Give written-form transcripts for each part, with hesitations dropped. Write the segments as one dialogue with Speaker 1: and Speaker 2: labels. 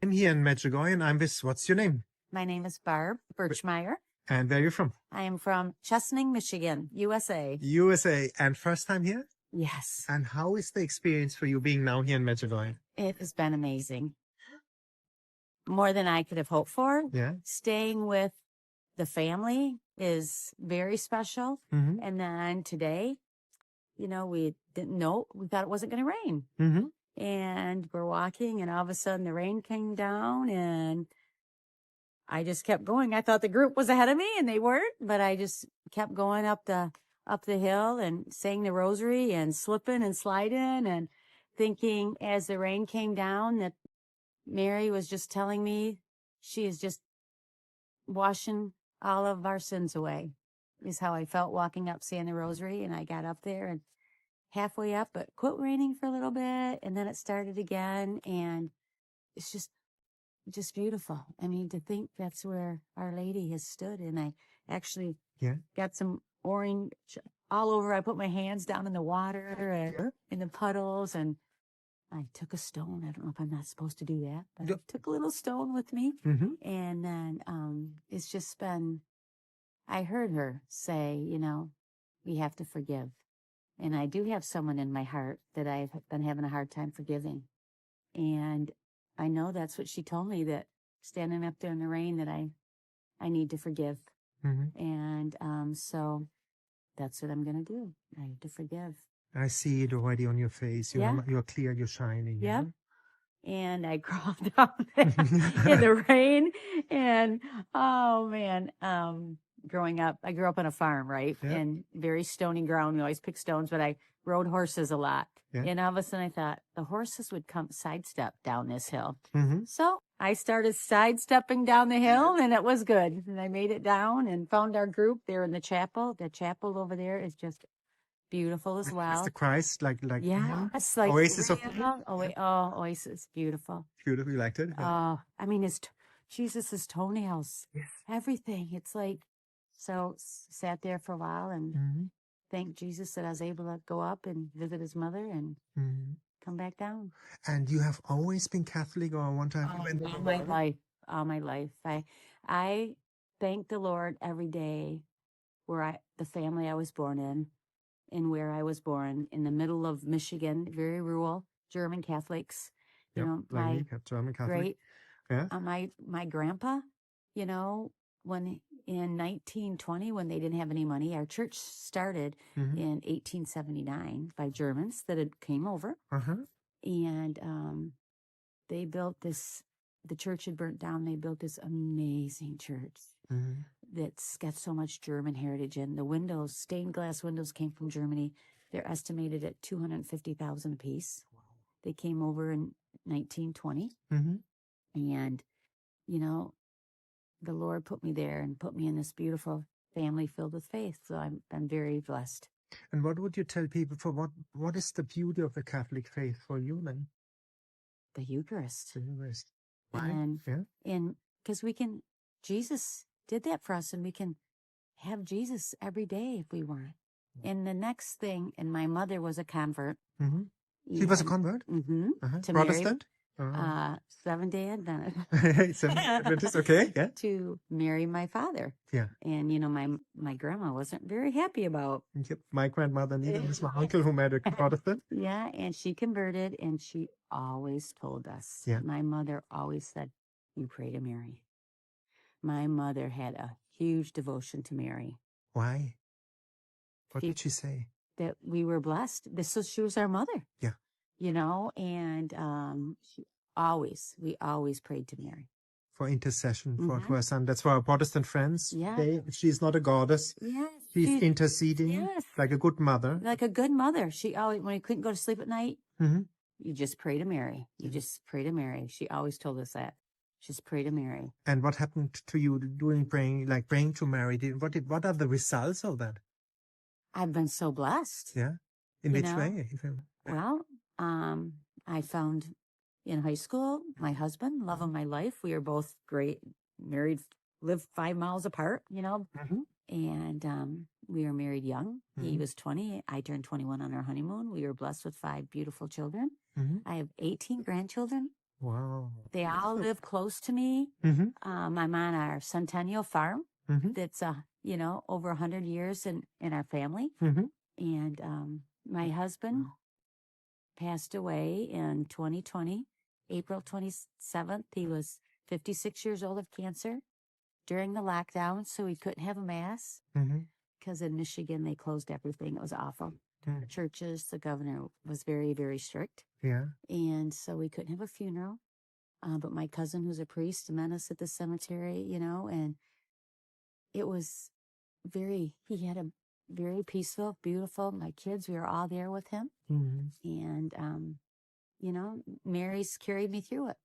Speaker 1: I'm here in Medjugorje and I'm with, what's your name?
Speaker 2: My name is Barb Birchmeyer.
Speaker 1: And where are you from?
Speaker 2: I am from Chesaning, Michigan, USA.
Speaker 1: USA. And first time here?
Speaker 2: Yes,
Speaker 1: And how is the experience for you being now here in Medjugorje?
Speaker 2: it has been amazing. More than I could have hoped for.
Speaker 1: Yeah.
Speaker 2: Staying with the family is very special.
Speaker 1: Mm-hmm.
Speaker 2: And then today, we didn't know, we thought it wasn't going to rain.
Speaker 1: Mm-hmm.
Speaker 2: And we're walking and all of a sudden the rain came down and I just kept going. I thought the group was ahead of me and they weren't, but I just kept going up the hill and saying the rosary and slipping and sliding and thinking as the rain came down that Mary was just telling me she is just washing all of our sins away, is how I felt walking up saying the rosary. And I got up there and halfway up, it quit raining for a little bit and then it started again. And it's just beautiful. I mean, to think that's where Our Lady has stood. And I actually got some orange all over. I put my hands down in the water and in the puddles and I took a stone. I don't know if I'm not supposed to do that, but I took a little stone with me.
Speaker 1: Mm-hmm.
Speaker 2: And then it's just been, I heard her say, we have to forgive. And I do have someone in my heart that I've been having a hard time forgiving. And I know that's what she told me, that standing up there in the rain that I need to forgive.
Speaker 1: Mm-hmm.
Speaker 2: And so that's what I'm going to do. I have to forgive.
Speaker 1: I see it already on your face. You're clear, you're shining.
Speaker 2: Yep. And I crawled down there in the rain. And, oh, man, growing up, I grew up on a farm, right?
Speaker 1: Yeah.
Speaker 2: And very stony ground. We always pick stones, but I rode horses a lot.
Speaker 1: Yeah.
Speaker 2: And all of a sudden I thought the horses would come sidestep down this hill.
Speaker 1: Mm-hmm.
Speaker 2: So I started sidestepping down the hill and it was good. And I made it down and found our group there in the chapel. The chapel over there is just beautiful as well.
Speaker 1: It's the Christ, like
Speaker 2: it's like
Speaker 1: Oasis of
Speaker 2: Oasis, beautiful.
Speaker 1: Beautiful, you liked it? Yeah.
Speaker 2: I mean, Jesus's toenails, everything. It's like, so sat there for a while and thanked Jesus that I was able to go up and visit his mother and come back down.
Speaker 1: And you have always been Catholic, or one time?
Speaker 2: All my life. I thank the Lord every day the family I was born in. And where I was born, in the middle of Michigan, very rural, German Catholics.
Speaker 1: German Catholic.
Speaker 2: My grandpa, when in 1920, when they didn't have any money, our church started in 1879 by Germans that had came over. And they built this, the church had burnt down. They built this amazing church. That's got so much German heritage in. The windows, stained glass windows, came from Germany. They're estimated at $250,000 a piece. Wow. They came over in 1920. And, the Lord put me there and put me in this beautiful family filled with faith. So I'm very blessed.
Speaker 1: And what would you tell people for what is the beauty of the Catholic faith for you then?
Speaker 2: The Eucharist.
Speaker 1: The Eucharist. Why?
Speaker 2: And because Jesus did that for us, and we can have Jesus every day if we want. And the next thing, and my mother was a convert.
Speaker 1: She was a convert?
Speaker 2: To
Speaker 1: Protestant?
Speaker 2: Seventh-day Adventist.
Speaker 1: Seventh-day Adventist, okay, yeah.
Speaker 2: To marry my father.
Speaker 1: Yeah.
Speaker 2: And, my grandma wasn't very happy about.
Speaker 1: Yep. My grandmother neither. It's my uncle who married a Protestant.
Speaker 2: Yeah, and she converted, and she always told us.
Speaker 1: Yeah.
Speaker 2: My mother always said, you pray to Mary. My mother had a huge devotion to Mary.
Speaker 1: Why? What did she say?
Speaker 2: That we were blessed. She was our mother.
Speaker 1: Yeah.
Speaker 2: And we always prayed to Mary.
Speaker 1: For intercession for her son. That's for our Protestant friends.
Speaker 2: Yeah.
Speaker 1: She's not a goddess.
Speaker 2: Yes.
Speaker 1: She's interceding like a good mother.
Speaker 2: Like a good mother. She always, when you couldn't go to sleep at night, you just pray to Mary. You just pray to Mary. She always told us that. Just pray to Mary.
Speaker 1: And what happened to you doing praying to Mary? What are the results of that?
Speaker 2: I've been so blessed.
Speaker 1: Yeah. In which way?
Speaker 2: Well, I found in high school my husband, love of my life. We were both great, married, lived 5 miles apart, and we were married young. He was 20. I turned 21 on our honeymoon. We were blessed with 5 beautiful children. I have 18 grandchildren.
Speaker 1: Wow.
Speaker 2: They all live close to me.
Speaker 1: Mm-hmm.
Speaker 2: I'm on our Centennial Farm.
Speaker 1: Mm-hmm.
Speaker 2: That's, over 100 years in our family.
Speaker 1: Mm-hmm.
Speaker 2: And my husband passed away in 2020, April 27th. He was 56 years old of cancer during the lockdown, so he couldn't have a mass
Speaker 1: Mm-hmm.
Speaker 2: because in Michigan they closed everything. It was awful.
Speaker 1: Mm.
Speaker 2: Churches, the governor was very, very strict.
Speaker 1: Yeah.
Speaker 2: And so we couldn't have a funeral. But my cousin, who's a priest, met us at the cemetery, and it was he had a very peaceful, beautiful, my kids, we were all there with him.
Speaker 1: Mm-hmm.
Speaker 2: And, Mary's carried me through it.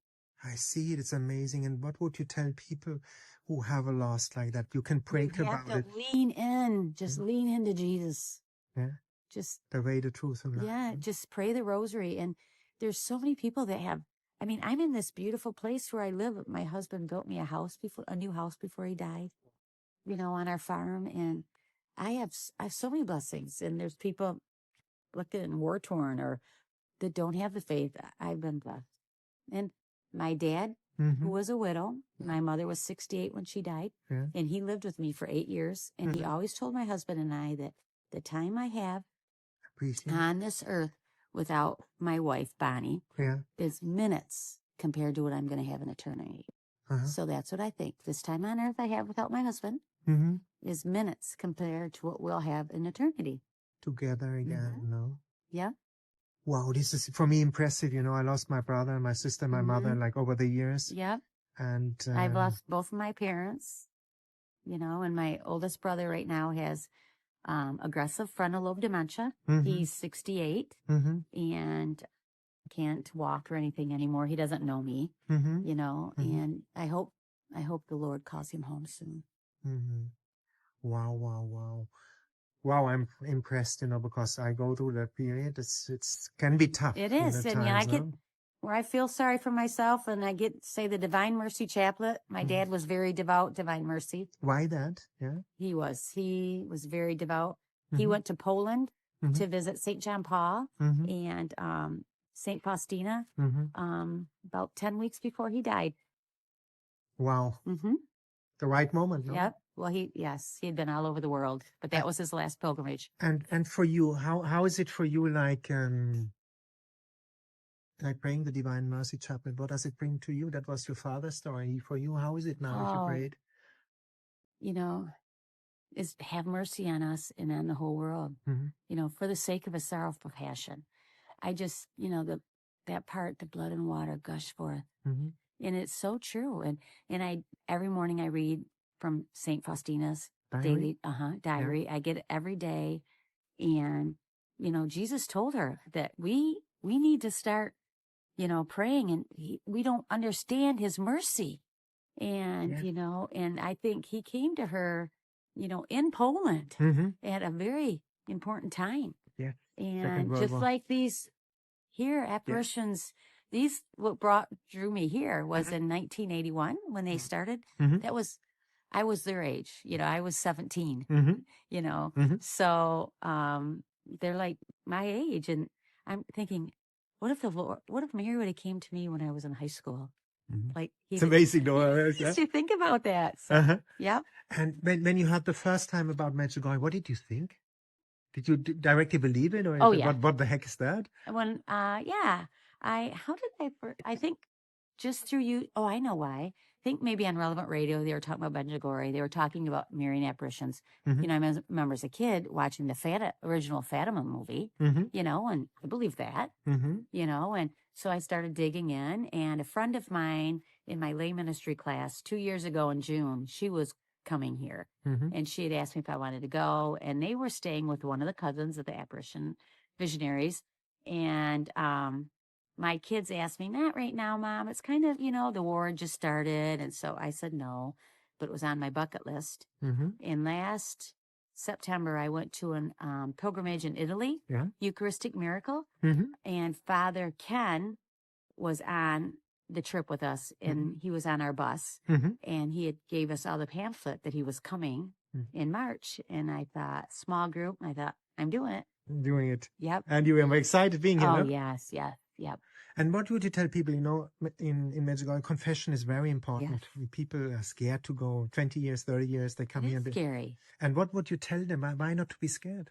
Speaker 1: I see it. It's amazing. And what would you tell people who have a loss like that? You can pray
Speaker 2: You
Speaker 1: about
Speaker 2: have
Speaker 1: it.
Speaker 2: to lean in, just lean into Jesus.
Speaker 1: Yeah.
Speaker 2: Just,
Speaker 1: The way, the truth, and life.
Speaker 2: yeah, just pray the rosary. And there's so many people that have, I'm in this beautiful place where I live. My husband built me a new house before he died, on our farm. And I have so many blessings. And there's people looking war torn or that don't have the faith. I've been blessed. And my dad,
Speaker 1: Mm-hmm.
Speaker 2: who was a widow, my mother was 68 when she died,
Speaker 1: Yeah.
Speaker 2: and he lived with me for 8 years. And he always told my husband and I that the time I have on this earth without my wife, Bonnie, is minutes compared to what I'm going to have in eternity.
Speaker 1: Uh-huh.
Speaker 2: So that's what I think. This time on earth I have without my husband is minutes compared to what we'll have in eternity.
Speaker 1: Together again,
Speaker 2: Yeah.
Speaker 1: Wow, this is for me impressive. I lost my brother, my sister, my mother, like over the years.
Speaker 2: Yeah.
Speaker 1: And
Speaker 2: I've lost both of my parents, and my oldest brother right now has aggressive frontal lobe dementia. He's 68 and can't walk or anything anymore. He doesn't know me, and I hope the Lord calls him home soon.
Speaker 1: Wow. Wow, I'm impressed, because I go through that period. It's can be tough.
Speaker 2: It is. And I get where I feel sorry for myself and I get, say, the Divine Mercy Chaplet. My dad was very devout, Divine Mercy.
Speaker 1: Why that? Yeah.
Speaker 2: He was very devout. He went to Poland to visit St. John Paul and St. Faustina about 10 weeks before he died.
Speaker 1: Wow. The right moment, no?
Speaker 2: Yep. Well, he had been all over the world, but that was his last pilgrimage.
Speaker 1: And for you, how is it for you, like praying the Divine Mercy Chaplet? What does it bring to you? That was your father's story. For you, how is it now if you prayed?
Speaker 2: Is have mercy on us and on the whole world, for the sake of a sorrowful passion. I just, that part, the blood and water gush forth. And it's so true. And I, every morning I read from St. Faustina's daily diary. Yeah. I get it every day. And, Jesus told her that we need to start, praying, and we don't understand his mercy. And, and I think he came to her, in Poland at a very important time. Yeah. And just like these here apparitions, what drew me here was in 1981 when they started. I was their age, I was 17, so they're like my age. And I'm thinking, what if Mary would have came to me when I was in high school? Like, it's amazing, though. You think about that. So, yeah.
Speaker 1: And when you heard the first time about Medjugorje, what did you think? Did you directly believe it, or what the heck is that?
Speaker 2: When I think just through you. Oh, I know why. I think maybe on Relevant Radio they were talking about Medjugorje. They were talking about Marian apparitions. I remember as a kid watching the original Fatima movie. And I believe that. And so I started digging in. And a friend of mine in my lay ministry class 2 years ago in June, she was coming here, and she had asked me if I wanted to go. And they were staying with one of the cousins of the apparition visionaries. And my kids asked me, not right now, Mom. It's kind of, the war just started. And so I said no, but it was on my bucket list. And last September, I went to an pilgrimage in Italy, Eucharistic Miracle. And Father Ken was on the trip with us, and he was on our bus. And he had gave us all the pamphlet that he was coming in March. And I thought, small group. And I thought, I'm doing it.
Speaker 1: Doing it.
Speaker 2: Yep.
Speaker 1: And you were excited being here.
Speaker 2: Oh, yes. Yep.
Speaker 1: And what would you tell people, in Medjugorje, confession is very important.
Speaker 2: Yes.
Speaker 1: People are scared to go 20 years, 30 years, they come here.
Speaker 2: It's scary.
Speaker 1: And what would you tell them? Why not to be scared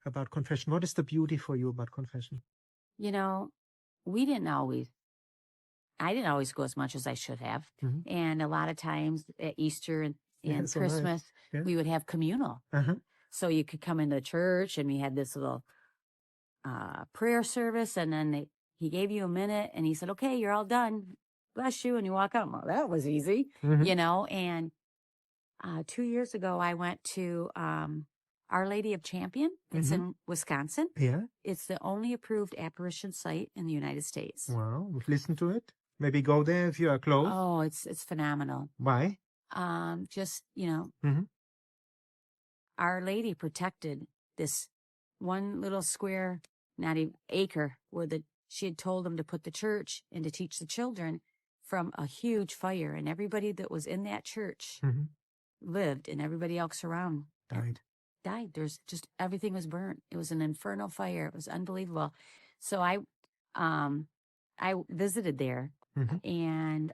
Speaker 1: about confession? What is the beauty for you about confession?
Speaker 2: I didn't always go as much as I should have. And a lot of times at Easter and Christmas, we would have communal. So you could come into church and we had this little prayer service, and then he gave you a minute and he said, okay, you're all done. Bless you. And you walk out. Well, that was easy, and 2 years ago, I went to Our Lady of Champion. It's in Wisconsin.
Speaker 1: Yeah.
Speaker 2: It's the only approved apparition site in the United States.
Speaker 1: Wow. We've listened to it. Maybe go there if you are close.
Speaker 2: Oh, it's phenomenal.
Speaker 1: Why?
Speaker 2: Our Lady protected this one little square, not even acre, where she had told them to put the church and to teach the children from a huge fire. And everybody that was in that church lived, and everybody else around died. There's just, everything was burnt. It was an infernal fire. It was unbelievable. So I visited there, and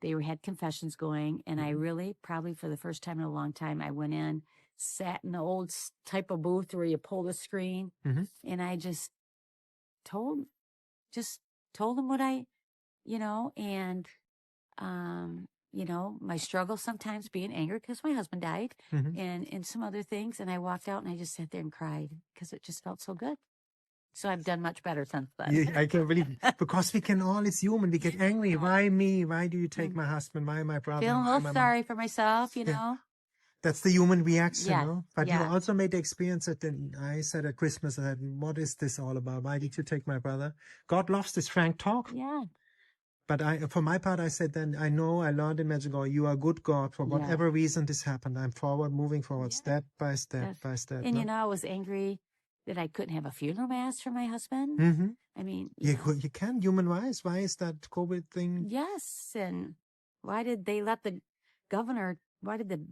Speaker 2: they had confessions going, and I really, probably for the first time in a long time, I went in, sat in the old type of booth where you pull the screen, and I just told them what my struggle sometimes being angry because my husband died, and some other things, and I walked out and I just sat there and cried because it just felt so good. So I've done much better since then.
Speaker 1: Yeah, I can believe, because we can all, it's human, we get angry. Why me? Why do you take my husband? Why my brother?
Speaker 2: Feeling a little sorry for myself,
Speaker 1: That's the human reaction, But you also made the experience that I said at Christmas, what is this all about? Why did you take my brother? God loves this frank talk.
Speaker 2: Yeah.
Speaker 1: But for my part, I said then, I learned in Medjugorje, you are a good God for whatever reason this happened. I'm moving forward, step by step by step.
Speaker 2: And I was angry that I couldn't have a funeral mass for my husband. I mean,
Speaker 1: you can, human-wise. Why is that COVID thing?
Speaker 2: Yes, and why did the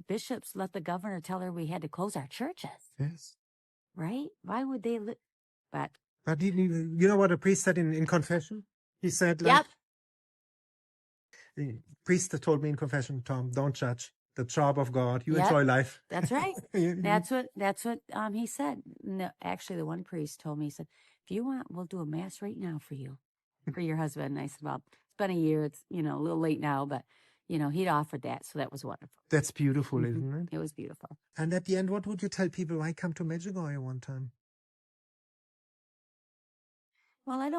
Speaker 2: bishops let the governor tell her we had to close our churches?
Speaker 1: Yes.
Speaker 2: Right? Why would they? But
Speaker 1: you know what a priest said in confession? He said, the priest told me in confession, Tom, don't judge. The job of God. You enjoy life.
Speaker 2: That's right. That's what he said. No, actually, the one priest told me, he said, if you want, we'll do a mass right now for you, for your husband. And I said, well, it's been a year. It's, a little late now, but, he'd offered that. So that was wonderful.
Speaker 1: That's beautiful, isn't it?
Speaker 2: It was beautiful.
Speaker 1: And at the end, what would you tell people? Why come to Medjugorje one time?
Speaker 2: Well, I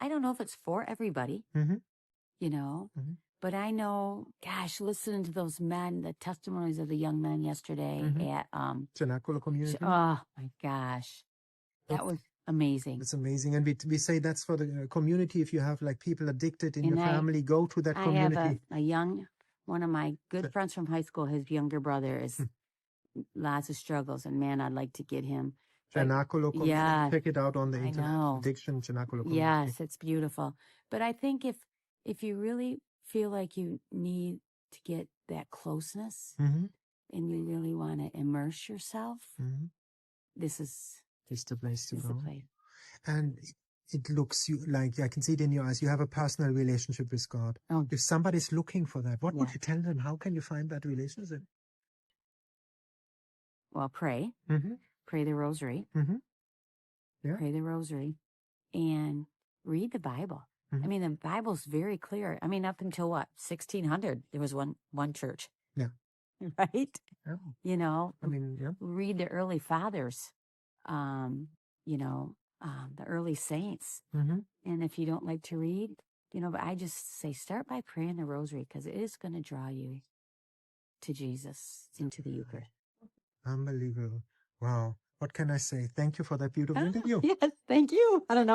Speaker 2: don't know if it's for everybody, but I know, gosh, listening to those men, the testimonies of the young men yesterday at
Speaker 1: Cenacolo community.
Speaker 2: Oh my gosh, that was amazing.
Speaker 1: It's amazing, and we say that's for the community. If you have like people addicted in your family, go to that community.
Speaker 2: I have one of my good friends from high school. His younger brother is lots of struggles, and man, I'd like to get him.
Speaker 1: Cenacolo community.
Speaker 2: Yeah,
Speaker 1: check it out on the internet. Addiction Cenacolo community.
Speaker 2: Yes, it's beautiful. But I think if you really feel like you need to get that closeness and you really want to immerse yourself, this is
Speaker 1: the place to go.
Speaker 2: The place.
Speaker 1: And it looks like, I can see it in your eyes, you have a personal relationship with God. If somebody's looking for that, what would you tell them? How can you find that relationship?
Speaker 2: Well, pray. Pray the rosary. Pray the rosary. And read the Bible. I mean, the Bible's very clear. I mean, up until 1600, there was one church.
Speaker 1: Yeah.
Speaker 2: Right?
Speaker 1: Yeah.
Speaker 2: Read the early fathers, the early saints. And if you don't like to read, but I just say start by praying the rosary, because it is going to draw you to Jesus, into the Eucharist.
Speaker 1: Unbelievable. Wow. What can I say? Thank you for that beautiful interview.
Speaker 2: Yes, thank you. I don't know.